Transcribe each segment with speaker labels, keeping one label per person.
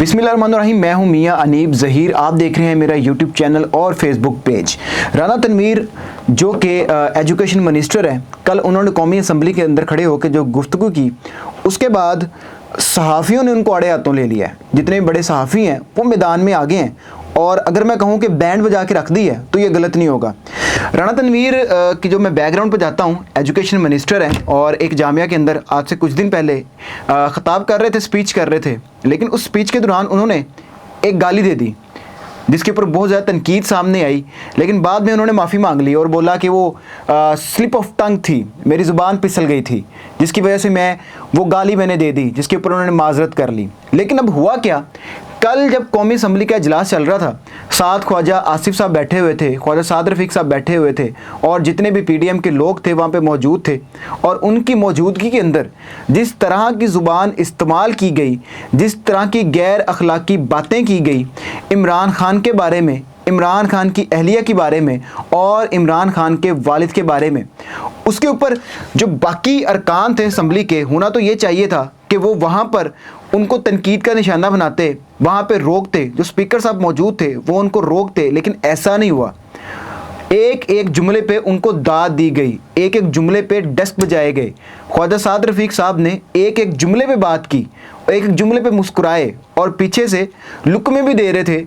Speaker 1: बिस्मिल्लाहिर्रहमानिर्रहीम। मैं हूं मियां अनीब ज़हीर। आप देख रहे हैं मेरा यूट्यूब चैनल और फेसबुक पेज। राना तनवीर जो कि एजुकेशन मिनिस्टर हैं, कल उन्होंने कौमी असम्बली के अंदर खड़े होकर जो गुफ्तगू की, उसके बाद सहाफ़ियों ने उनको आड़े हाथों ले लिया है। जितने भी बड़े सहाफ़ी हैं वो मैदान में आ गए हैं, और अगर मैं कहूँ कि बैंड बजा के रख दी है तो ये गलत नहीं होगा। राना तनवीर की जो मैं बैकग्राउंड पर जाता हूँ, एजुकेशन मिनिस्टर हैं और एक जामिया के अंदर आज से कुछ दिन पहले ख़िताब कर रहे थे, स्पीच कर रहे थे। लेकिन उस स्पीच के दौरान उन्होंने एक गाली दे दी जिसके ऊपर बहुत ज़्यादा तनकीद सामने आई। लेकिन बाद में उन्होंने माफ़ी मांग ली और बोला कि वो स्लिप ऑफ टंग थी, मेरी ज़ुबान फिसल गई थी, जिसकी वजह से मैं वो गाली मैंने दे दी, जिसके ऊपर उन्होंने माजरत कर ली। लेकिन अब हुआ क्या, कल जब कौमी असम्बली का इजलास चल रहा था, साथ ख्वाजा आसिफ साहब बैठे हुए थे, ख्वाजा साद रफ़ीक साहब बैठे हुए थे, और जितने भी पीडीएम के लोग थे वहाँ पे मौजूद थे। और उनकी मौजूदगी के अंदर जिस तरह की ज़ुबान इस्तेमाल की गई, जिस तरह की गैर अखलाकी बातें की गई इमरान खान के बारे में, इमरान खान की अहलिया के बारे में और इमरान खान के वालिद के बारे में, उसके ऊपर जो बाकी अरकान थे असम्बली के, होना तो ये चाहिए था कि वो वहाँ पर उनको तनकीद का निशाना बनाते, वहाँ पे रोकते, जो स्पीकर साहब मौजूद थे वो उनको रोकते। लेकिन ऐसा नहीं हुआ। एक एक जुमले पे उनको दाद दी गई, एक एक जुमले पे डेस्क बजाए गए। ख्वाजा साद रफ़ीक साहब ने एक एक जुमले पे बात की, एक एक जुमले पे मुस्कुराए और पीछे से लुकमे भी दे रहे थे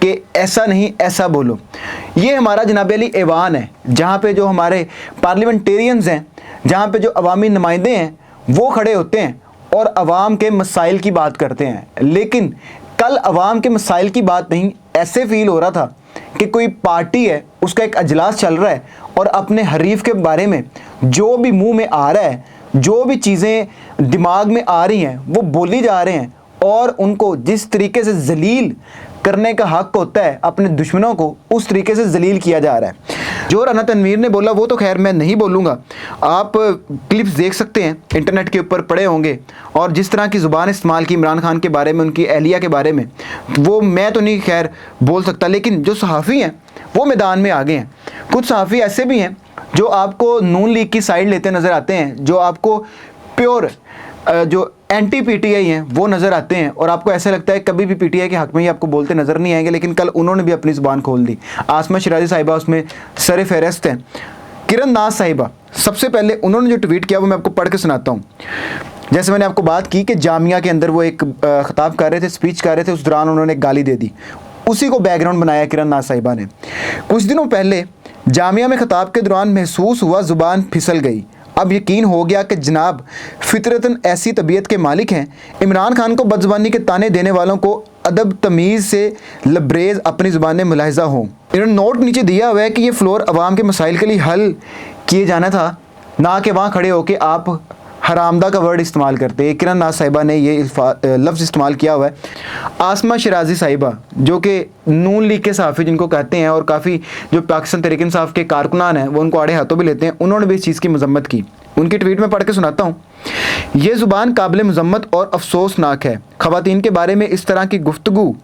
Speaker 1: कि ऐसा नहीं, ऐसा बोलो। ये हमारा जनाब अली ऐवान है, जहाँ पे जो हमारे पार्लियामेंटेरियंस हैं, जहाँ पे जो अवामी नुमाइंदे हैं वो खड़े होते हैं और अवाम के मसाइल की बात करते हैं। लेकिन कल अवाम के मसाइल की बात नहीं, ऐसे फील हो रहा था कि कोई पार्टी है, उसका एक अजलास चल रहा है और अपने हरीफ के बारे में जो भी मुंह में आ रहा है, जो भी चीज़ें दिमाग में आ रही हैं वो बोली जा रहे हैं, और उनको जिस तरीके से जलील करने का हक होता है अपने दुश्मनों को, उस तरीके से जलील किया जा रहा है। जो राना तनवीर ने बोला वो तो खैर मैं नहीं बोलूँगा, आप क्लिप्स देख सकते हैं, इंटरनेट के ऊपर पड़े होंगे। और जिस तरह की ज़ुबान इस्तेमाल की इमरान खान के बारे में, उनकी अहलिया के बारे में, वो मैं तो नहीं खैर बोल सकता। लेकिन जो सहाफ़ी हैं वो मैदान में आ गए हैं। कुछ सहाफ़ी ऐसे भी हैं जो आपको नून लीग की साइड लेते नज़र आते हैं, जो आपको प्योर जो एंटी पीटीआई हैं वो नज़र आते हैं, और आपको ऐसा लगता है कभी भी पीटीआई के हक़ में ही आपको बोलते नज़र नहीं आएंगे। लेकिन कल उन्होंने भी अपनी ज़ुबान खोल दी। आसमा शिराजी साहिबा उसमें सर फहरिस्त हैं। किरण नाज साहिबा, सबसे पहले उन्होंने जो ट्वीट किया वो मैं आपको पढ़ के सुनाता हूँ। जैसे मैंने आपको बात की कि जामिया के अंदर वो एक ख़िताब कर रहे थे, स्पीच कर रहे थे, उस दौरान उन्होंने एक गाली दे दी, उसी को बैकग्राउंड बनाया किरण नाज साहिबा ने। कुछ दिनों पहले जामिया में ख़िताब के दौरान महसूस हुआ ज़ुबान फिसल गई, अब यकीन हो गया कि जनाब फितरतन ऐसी तबीयत के मालिक हैं। इमरान खान को बदज़ुबानी के ताने देने वालों को अदब तमीज़ से लबरेज अपनी ज़ुबान में मुलाहिज़ा हो। इन्होंने नोट नीचे दिया हुआ है कि ये फ्लोर अवाम के मसाइल के लिए हल किए जाना था, ना कि वहाँ खड़े होकर आप हरामदा का वर्ड इस्तेमाल करते। किरण नाज साहिबा ने ये लफ्ज़ इस्तेमाल किया हुआ है। आसमा शिराजी साहिबा जो कि नून लीग के सहाफ़ी जिनको कहते हैं, और काफ़ी जो पाकिस्तान तहरीक इंसाफ के कारकुनान हैं वो उनको आड़े हाथों भी लेते हैं, उन्होंने भी इस चीज़ की मजम्मत की। उनकी ट्वीट में पढ़ के सुनाता हूँ। ये ज़ुबान काबिल मजम्मत और अफसोसनाक है। ख़वातीन के बारे में इस तरह की गुफ्तगू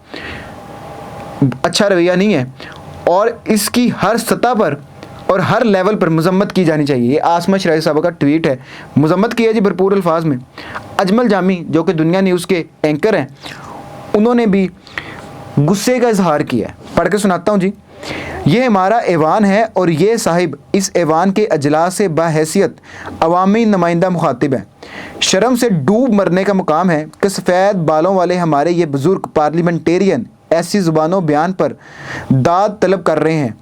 Speaker 1: अच्छा रवैया नहीं है, और इसकी हर सतह पर और हर लेवल पर मजम्मत की जानी चाहिए। ये आसमा शिराजी साहब का ट्वीट है, मजम्मत किया जी भरपूर अल्फाज में। अजमल जामी जो कि दुनिया न्यूज़ के एंकर हैं, उन्होंने भी गुस्से का इजहार किया है। पढ़ के सुनाता हूँ जी। ये हमारा ऐवान है और ये साहिब इस ऐवान के अजलास से बाहैसियत अवामी नुमाइंदा मुखातिब है। शर्म से डूब मरने का मुकाम है कि सफ़ेद बालों वाले हमारे ये बुज़ुर्ग पार्लियामेंटेरियन ऐसी ज़ुबानों बयान पर दाद तलब कर रहे हैं।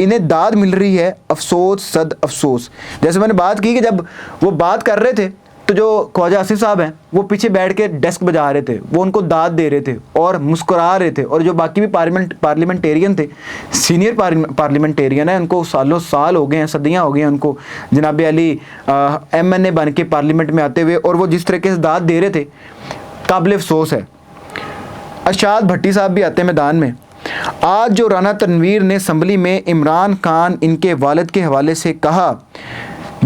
Speaker 1: इन्हें दाद मिल रही है, अफसोस सद अफसोस। जैसे मैंने बात की कि जब वो बात कर रहे थे तो जो ख्वाजा आसिफ साहब हैं वो पीछे बैठ के डेस्क बजा रहे थे, वो उनको दाद दे रहे थे और मुस्कुरा रहे थे। और जो बाकी भी पार्लियामेंटेरियन थे, सीनियर पार्लियामेंटेरियन है, उनको सालों साल हो गए हैं, सदियाँ हो गई हैं उनको जनाब अली MNA बन के पार्लियामेंट में आते हुए, और वो जिस तरीके से दाद दे रहे थे काबिल अफसोस है। अरशाद भट्टी साहब भी आते हैं मैदान में। आज जो राना तनवीर ने असम्बली में इमरान खान इनके वालिद के हवाले से कहा,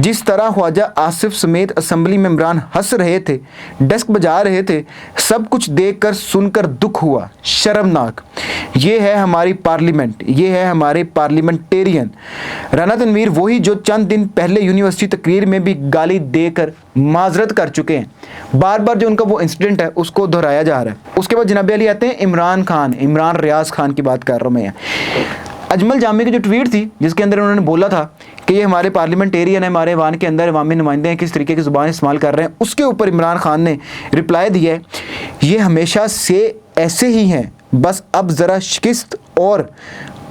Speaker 1: जिस तरह ख्वाजा आसिफ समेत असेंबली मेंबरान हंस रहे थे, डेस्क बजा रहे थे, सब कुछ देखकर सुनकर दुख हुआ। शर्मनाक। ये है हमारी पार्लियामेंट, ये है हमारे पार्लियामेंटेरियन। राना तनवीर वही जो चंद दिन पहले यूनिवर्सिटी तकरीर में भी गाली देकर माजरत कर चुके हैं। बार बार जो उनका वो इंसिडेंट है उसको दोहराया जा रहा है। उसके बाद जनाब अली आते हैं इमरान खान, इमरान रियाज खान की बात कर रहा हूँ मैं। अजमल जामी की जो ट्वीट थी जिसके अंदर उन्होंने बोला था कि ये हमारे पार्लियामेंटेरियन है, हमारे ऐवान के अंदर अवामी नुमाइंदे हैं, किस तरीके की ज़ुबान इस्तेमाल कर रहे हैं, उसके ऊपर इमरान खान ने रिप्लाई दिया है, ये हमेशा से ऐसे ही हैं, बस अब ज़रा शिकस्त और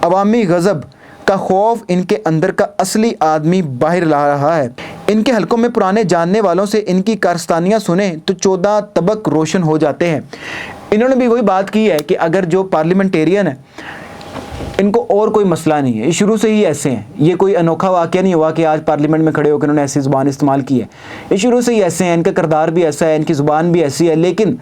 Speaker 1: अवामी गज़ब का खौफ इनके अंदर का असली आदमी बाहर ला रहा है। इनके हलकों में पुराने जानने वालों से इनकी कारस्तानियाँ सुने तो 14 तबक रोशन हो जाते हैं। इन्होंने भी वही बात की है कि अगर जो पार्लियामेंटेरियन है इनको और कोई मसला नहीं है, ये शुरू से ही ऐसे हैं, ये कोई अनोखा वाक़या नहीं हुआ कि आज पार्लियामेंट में खड़े होकर उन्होंने ऐसी ज़ुबान इस्तेमाल की है, ये शुरू से ही ऐसे हैं, इनका किरदार भी ऐसा है, इनकी ज़ुबान भी ऐसी है, लेकिन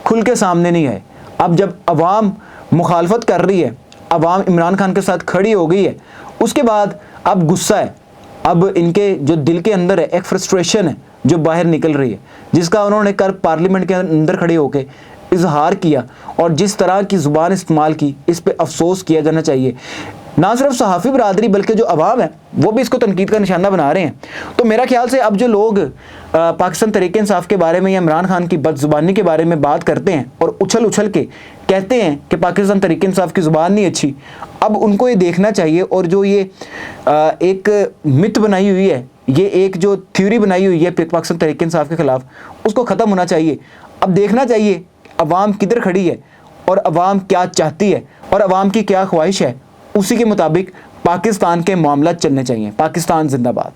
Speaker 1: खुल के सामने नहीं है। अब जब अवाम मुखालफत कर रही है, अवाम इमरान खान के साथ खड़ी हो गई है, उसके बाद अब गुस्सा है, अब इनके जो दिल के अंदर है एक फ्रस्ट्रेशन है जो बाहर निकल रही है, जिसका उन्होंने कल पार्लियामेंट के अंदर खड़े होकर इजहार किया और जिस तरह की ज़ुबान इस्तेमाल की, इस पे अफसोस किया जाना चाहिए। ना सिर्फ सहाफ़ी बरादरी बल्कि जो अवाम है वो भी इसको तनकीद का निशाना बना रहे हैं। तो मेरा ख्याल से अब जो लोग पाकिस्तान तहरीक इंसाफ के बारे में या इमरान खान की बदजुबानी के बारे में बात करते हैं और उछल उछल के कहते हैं कि पाकिस्तान तहरीक इंसाफ की ज़ुबान नहीं अच्छी, अब उनको ये देखना चाहिए और जो ये एक मिथ बनाई हुई है, ये एक जो थ्योरी बनाई हुई है पाकिस्तान तहरीक इंसाफ के ख़िलाफ़, उसको ख़त्म होना चाहिए। अब देखना चाहिए अवाम किधर खड़ी है और अवाम क्या चाहती है और अवाम की क्या ख्वाहिश है, उसी के मुताबिक पाकिस्तान के मामला चलने चाहिए। पाकिस्तान जिंदाबाद।